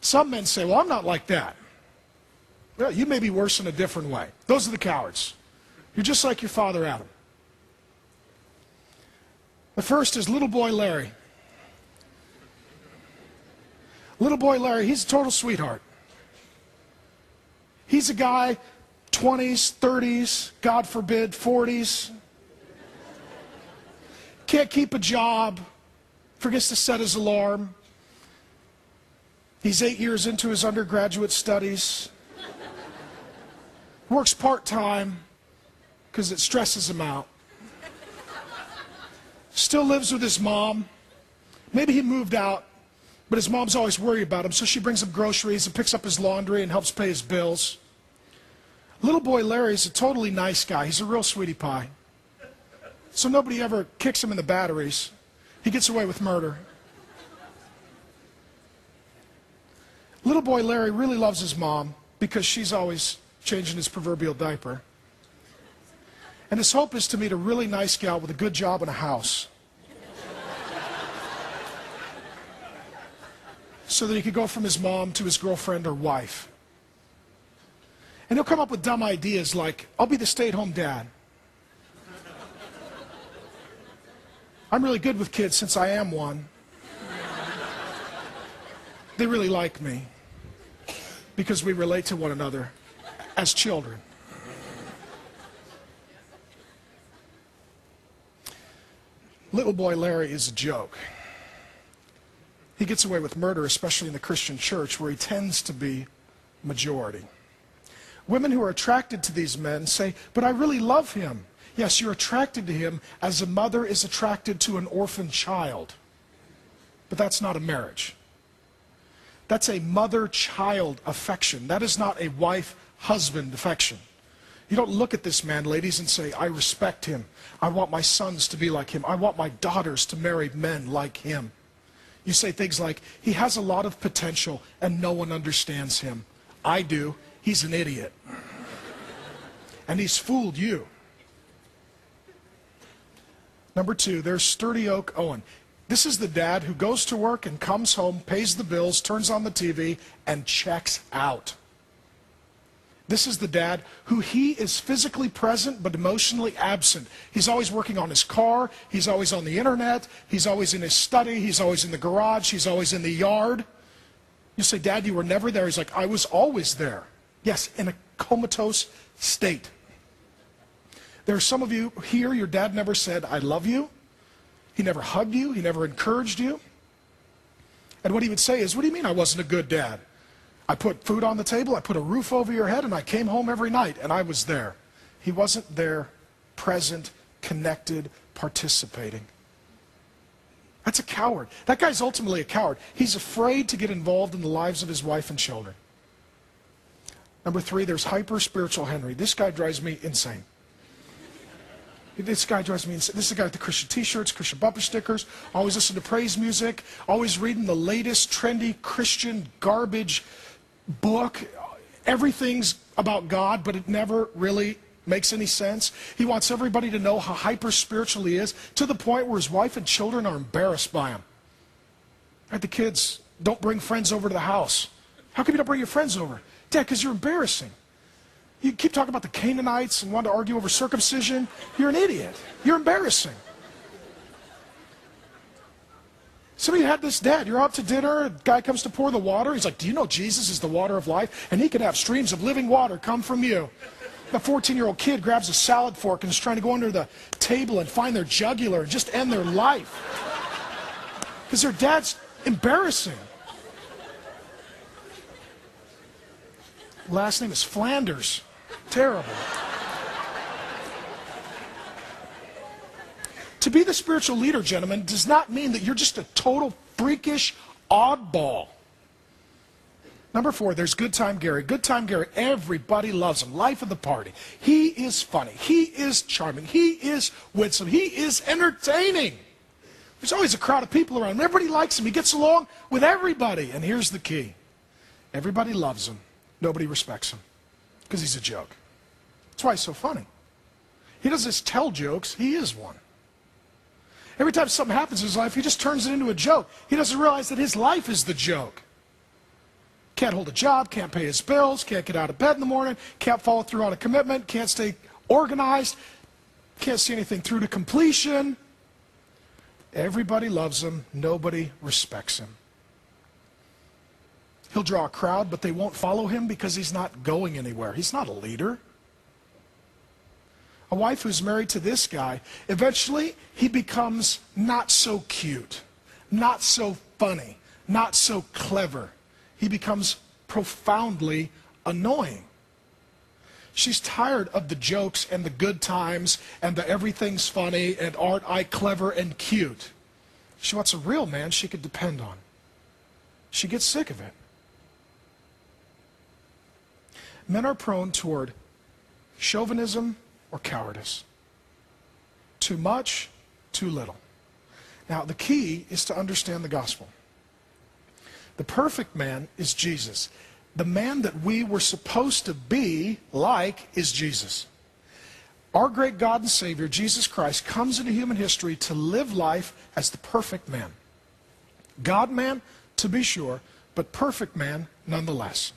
Some men say, well, I'm not like that. Well, you may be worse in a different way. Those are the cowards. You're just like your father Adam. The first is little boy Larry. Little boy Larry, he's a total sweetheart. He's a guy, 20s, 30s, God forbid, 40s. Can't keep a job. Forgets to set his alarm. He's 8 years into his undergraduate studies. Works part-time because it stresses him out. Still lives with his mom. Maybe he moved out, but his mom's always worried about him, so she brings him groceries and picks up his laundry and helps pay his bills. Little boy Larry's a totally nice guy. He's a real sweetie pie. So nobody ever kicks him in the batteries. He gets away with murder. Little boy Larry really loves his mom because she's always changing his proverbial diaper. And his hope is to meet a really nice gal with a good job and a house, so that he could go from his mom to his girlfriend or wife. And he'll come up with dumb ideas like, I'll be the stay-at-home dad. I'm really good with kids since I am one. They really like me because we relate to one another as children. Little boy Larry is a joke. He gets away with murder, especially in the Christian church, where he tends to be majority. Women who are attracted to these men say, but I really love him. Yes, you're attracted to him as a mother is attracted to an orphan child. But that's not a marriage. That's a mother-child affection. That is not a wife-husband affection. You don't look at this man, ladies, and say, I respect him. I want my sons to be like him. I want my daughters to marry men like him. You say things like, he has a lot of potential and no one understands him. I do. He's an idiot. And he's fooled you. Number 2, there's Sturdy Oak Owen. This is the dad who goes to work and comes home, pays the bills, turns on the TV, and checks out. This is the dad who he is physically present but emotionally absent. He's always working on his car. He's always on the internet. He's always in his study. He's always in the garage. He's always in the yard. You say, Dad, you were never there. He's like, I was always there. Yes, in a comatose state. There are some of you here, your dad never said, I love you. He never hugged you. He never encouraged you. And what he would say is, what do you mean I wasn't a good dad? I put food on the table, I put a roof over your head, and I came home every night, and I was there. He wasn't there, present, connected, participating. That's a coward. That guy's ultimately a coward. He's afraid to get involved in the lives of his wife and children. Number 3, there's hyper-spiritual Henry. This guy drives me insane. This guy drives me insane. This is the guy with the Christian t-shirts, Christian bumper stickers, always listening to praise music, always reading the latest trendy Christian garbage book. Everything's about God, but it never really makes any sense. He wants everybody to know how hyper-spiritual he is, to the point where his wife and children are embarrassed by him. Right, the kids, don't bring friends over to the house. How come you don't bring your friends over? Dad, because you're embarrassing. You keep talking about the Canaanites and want to argue over circumcision. You're an idiot. You're embarrassing. Some of you had this dad. You're out to dinner. A guy comes to pour the water. He's like, do you know Jesus is the water of life? And he can have streams of living water come from you. The 14-year-old kid grabs a salad fork and is trying to go under the table and find their jugular and just end their life. Because their dad's embarrassing. Last name is Flanders. Terrible. To be the spiritual leader, gentlemen, does not mean that you're just a total freakish oddball. Number 4, there's Good Time Gary. Good Time Gary, everybody loves him. Life of the party. He is funny. He is charming. He is winsome. He is entertaining. There's always a crowd of people around him. Everybody likes him. He gets along with everybody. And here's the key. Everybody loves him. Nobody respects him because he's a joke. That's why he's so funny. He doesn't just tell jokes, he is one. Every time something happens in his life, he just turns it into a joke. He doesn't realize that his life is the joke. Can't hold a job, can't pay his bills, can't get out of bed in the morning, can't follow through on a commitment, can't stay organized, can't see anything through to completion. Everybody loves him, nobody respects him. He'll draw a crowd, but they won't follow him because he's not going anywhere. He's not a leader. A wife who's married to this guy, eventually he becomes not so cute, not so funny, not so clever. He becomes profoundly annoying. She's tired of the jokes and the good times and the everything's funny and aren't I clever and cute. She wants a real man she could depend on. She gets sick of it. Men are prone toward chauvinism or cowardice. Too much, too little. Now, the key is to understand the gospel. The perfect man is Jesus. The man that we were supposed to be like is Jesus. Our great God and Savior, Jesus Christ, comes into human history to live life as the perfect man. God-man, to be sure, but perfect man nonetheless.